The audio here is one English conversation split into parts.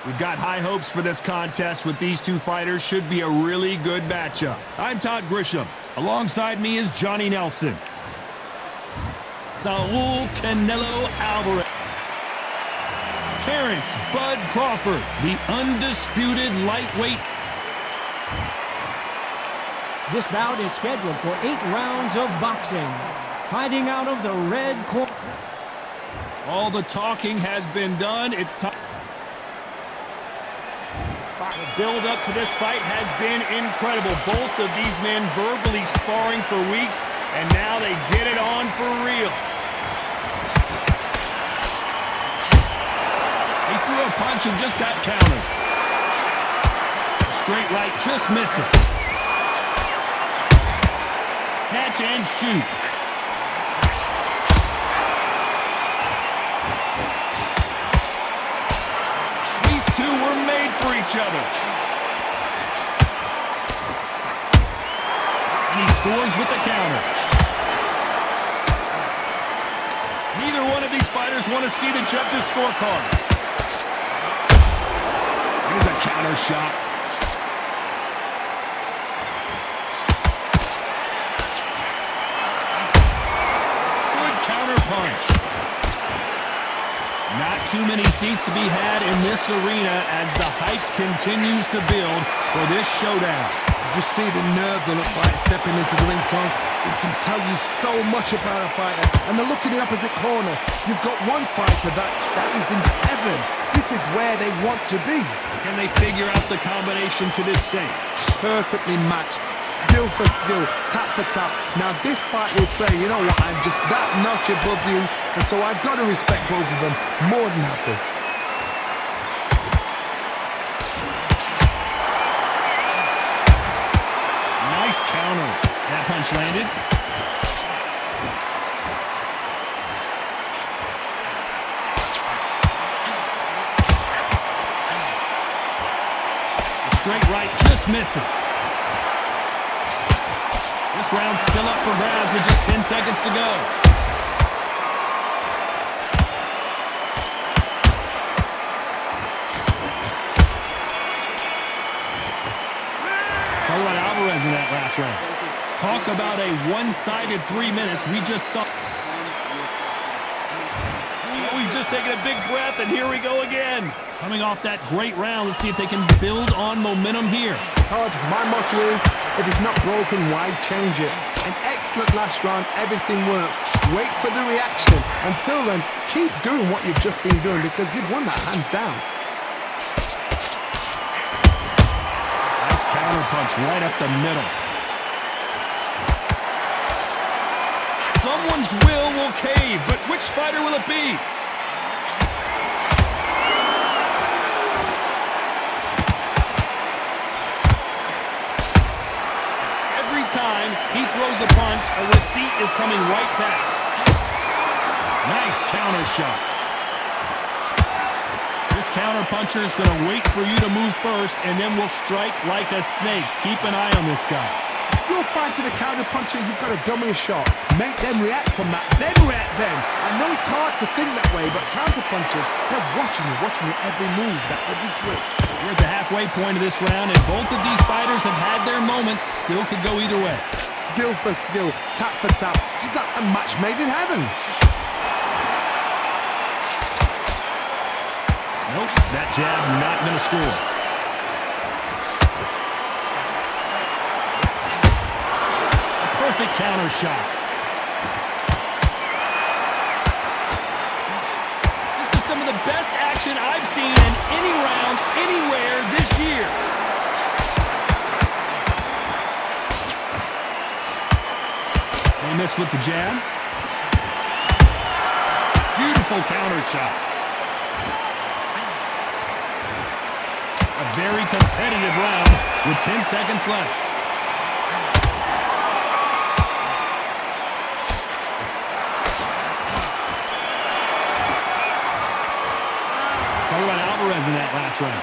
We've got high hopes for this contest with these two fighters. Should be a really good matchup. I'm Todd Grisham. Alongside me is Johnny Nelson. Saul Canelo Alvarez. Terrence Bud Crawford, the undisputed lightweight. This bout is scheduled for 8 rounds of boxing. Fighting out of the red corner. All the talking has been done. It's time. The build-up to this fight has been incredible. Both of these men verbally sparring for weeks, and now they get it on for real. He threw a punch and just got countered. Straight right just misses. Catch and shoot. These two were made for each other. And he scores with the counter. Neither one of these fighters want to see the judges' scorecards. Here's a counter shot. Good counter punch. Not too many seats to be had in this arena as the hype continues to build for this showdown. Just see the nerves on the fight stepping into the ring, Tom. It can tell you so much about a fighter. And the look in the opposite corner. You've got one fighter that is in heaven. This is where they want to be. Can they figure out the combination to this safe? Perfectly matched. Skill for skill. Tap for tap. Now this fight will say, you know what, I'm just that notch above you. And so I've got to respect both of them more than happy. Nice counter. That punch landed. The straight right just misses. This round's still up for grabs with just 10 seconds to go. Talk about Alvarez in that last round. Talk about a one-sided 3 minutes. We just saw. Well, we've just taken a big breath, and here we go again. Coming off that great round, let's see if they can build on momentum here. Todd, my motto is, if it's not broken, why change it? An excellent last round, everything works. Wait for the reaction. Until then, keep doing what you've just been doing because you've won that hands down. Nice counter punch right up the middle. Someone's will cave, but which fighter will it be? Time he throws a punch, a receipt is coming right back. Nice counter shot. This counter puncher is going to wait for you to move first and then will strike like a snake. Keep an eye on this guy. You're fighting a counter puncher, you've got to dummy a shot. Make them react from that, then react then. I know it's hard to think that way, but counter punchers, they're watching you every move, that every twist. We're at the halfway point of this round, and both of these fighters have had their moments. Still could go either way. Skill for skill, tap for tap. She's like a match made in heaven. Nope, that jab not going to score. A perfect counter shot. This is some of the best action I've seen in any round, anywhere this year. They miss with the jab. Beautiful counter shot. A very competitive round with 10 seconds left. Talk about Alvarez in that last round.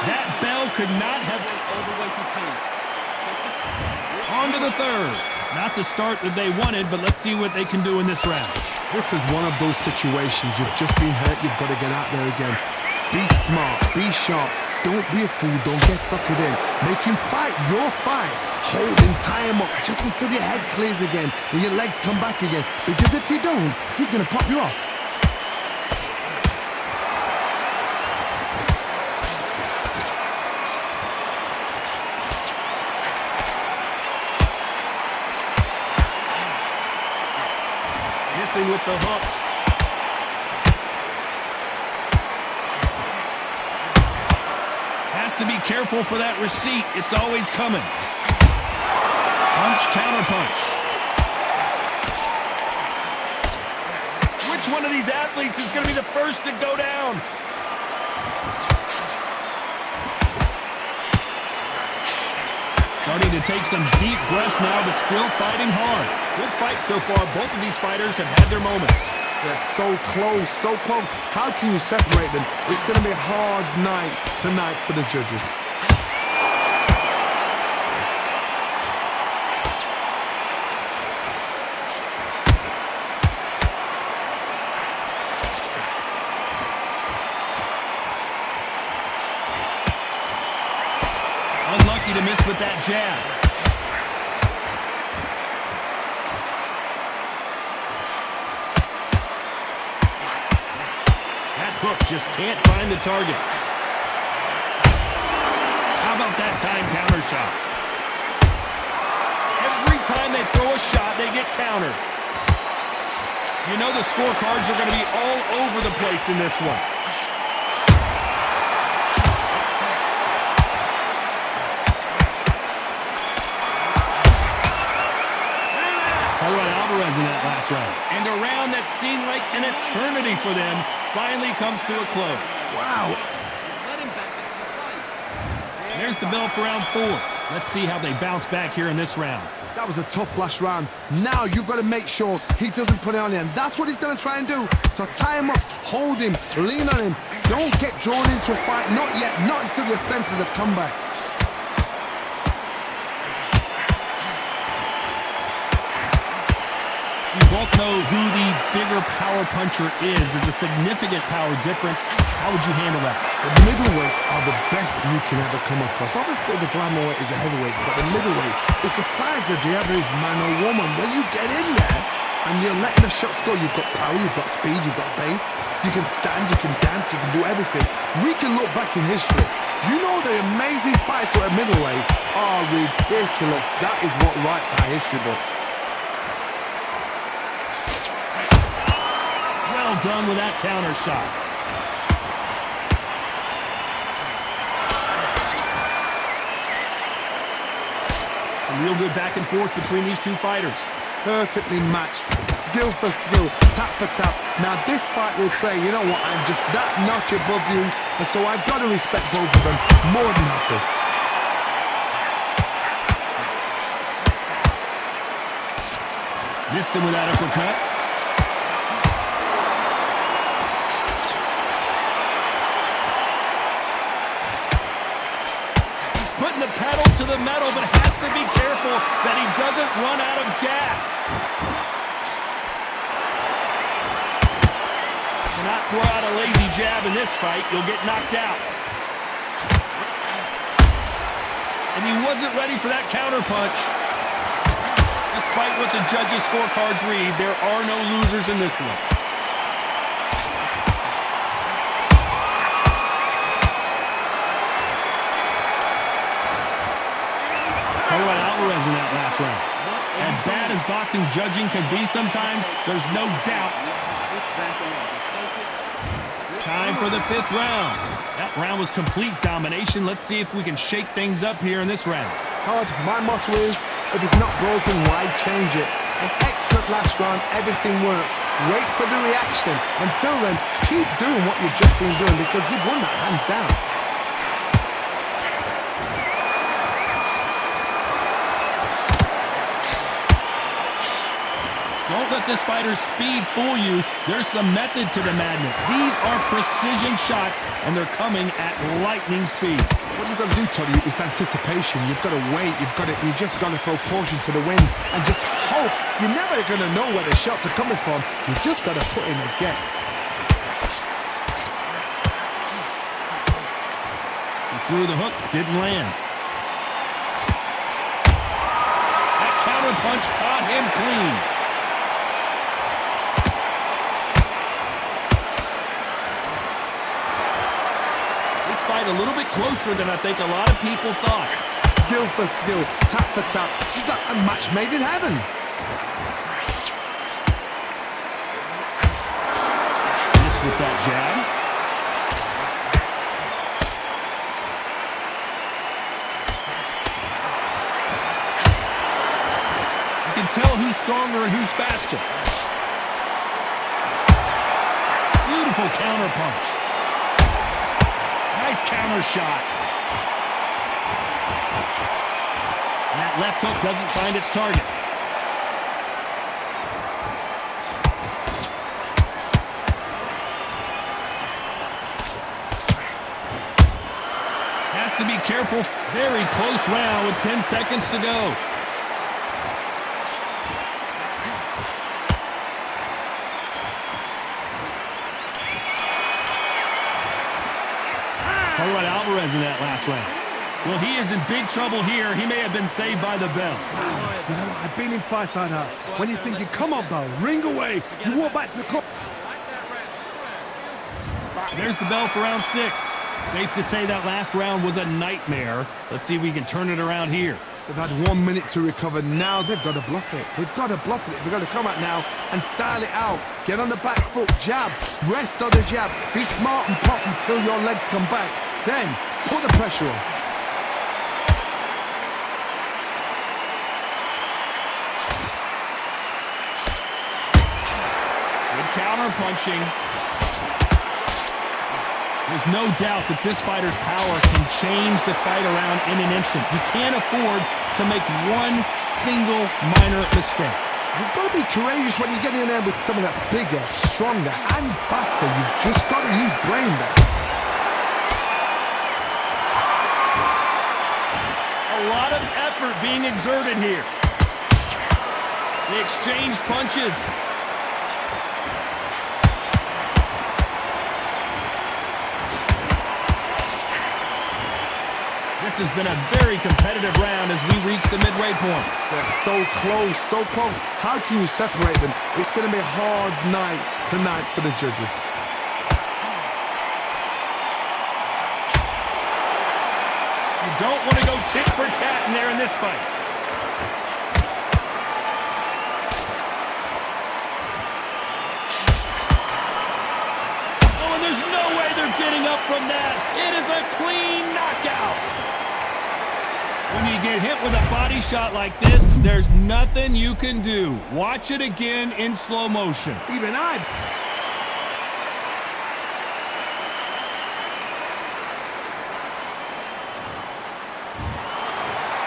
That bell could not have all the way to 10. On to the third. Not the start that they wanted, but let's see what they can do in this round. This is one of those situations. You've just been hurt. You've got to get out there again. Be smart, be sharp. Don't be a fool, don't get suckered in. Make him fight your fight. Hold him, tie him up, just until your head clears again and your legs come back again. Because if you don't, he's gonna pop you off. Missing with the hook. Has to be careful for that receipt. It's always coming. Punch, counter punch. Which one of these athletes is going to be the first to go down? Starting to take some deep breaths now, but still fighting hard. Good fight so far. Both of these fighters have had their moments. They're so close, so close. How can you separate them? It's going to be a hard night tonight for the judges. Unlucky to miss with that jab. That hook just can't find the target. How about that time counter shot? Every time they throw a shot, they get countered. You know the scorecards are going to be all over the place in this one. Alvarez in that last round. And a round that seemed like an eternity for them finally comes to a close. Wow. There's the bell for round 4. Let's see how they bounce back here in this round. That was a tough last round. Now you've got to make sure he doesn't put it on you. And that's what he's going to try and do. So tie him up, hold him, lean on him. Don't get drawn into a fight. Not yet. Not until your senses have come back. You both know who the bigger power puncher is. There's a significant power difference. How would you handle that? The middleweights are the best you can ever come across. Obviously, the glamour weight is a heavyweight, but the middleweight is the size of the average man or woman. When you get in there and you're letting the shots go, you've got power, you've got speed, you've got pace. You can stand, you can dance, you can do everything. We can look back in history. You know the amazing fights at a middleweight are ridiculous. That is what writes our history books. Well done with that counter shot. A real good back and forth between these two fighters. Perfectly matched, skill for skill, tap for tap. Now this fight will say, you know what, I'm just that notch above you, and so I've got to respect both of them more than happy. Missed him with that uppercut. Putting the pedal to the metal, but has to be careful that he doesn't run out of gas. Cannot throw out a lazy jab in this fight. You'll get knocked out. And he wasn't ready for that counter punch. Despite what the judges' scorecards read, there are no losers in this one. Alvarez in that last round. As bad as boxing judging can be sometimes, there's no doubt. Time for the 5th round. That round was complete domination. Let's see if we can shake things up here in this round. Todd, my motto is, if it's not broken, why change it? An excellent last round, everything works. Wait for the reaction. Until then, keep doing what you've just been doing because you've won that hands down. Don't let this fighter's speed fool you. There's some method to the madness. These are precision shots, and they're coming at lightning speed. What you've got to do, Toddy, is anticipation. You've got to wait. You just got to throw caution to the wind and just hope. You're never going to know where the shots are coming from. You've just got to put in a guess. threw the hook, didn't land. That counter punch caught him clean. This fight a little bit closer than I think a lot of people thought. Skill for skill, tap for tap. She's like a match made in heaven. Missed with that jab. You can tell who's stronger and who's faster. Beautiful counter punch. Nice counter shot. And that left hook doesn't find its target. Has to be careful. Very close round with 10 seconds to go. Talk about Alvarez in that last round. Well, he is in big trouble here. He may have been saved by the bell. You know what? I've been in fights like that. When you're thinking, come on, Bo, ring away. You walk back to the club. There's the bell for round 6. Safe to say that last round was a nightmare. Let's see if we can turn it around here. They've had 1 minute to recover. Now they've got to bluff it. They've got to bluff it. They've got to come out now and style it out. Get on the back foot, jab, rest on the jab. Be smart and pop until your legs come back. Then put the pressure on. Good counter punching. There's no doubt that this fighter's power can change the fight around in an instant. You can't afford to make one single minor mistake. You've got to be courageous when you get in there with someone that's bigger, stronger, and faster. You've just got to use brain there. A lot of effort being exerted here. They exchange punches. This has been a very competitive round as we reach the midway point. They're so close, so close. How can you separate them? It's going to be a hard night tonight for the judges. You don't want to go tit for tat in there in this fight. Oh, and there's no way they're getting up from that. It is a clean knockout. When you get hit with a body shot like this, there's nothing you can do. Watch it again in slow motion. Even I...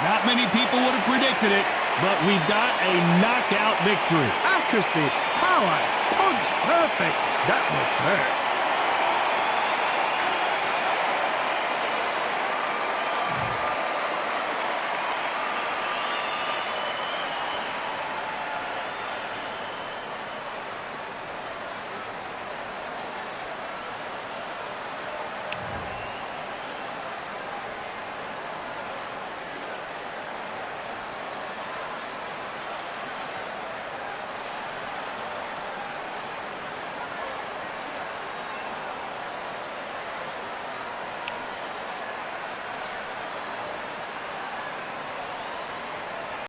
Not many people would have predicted it, but we've got a knockout victory. Accuracy, power, punch, perfect. That must hurt.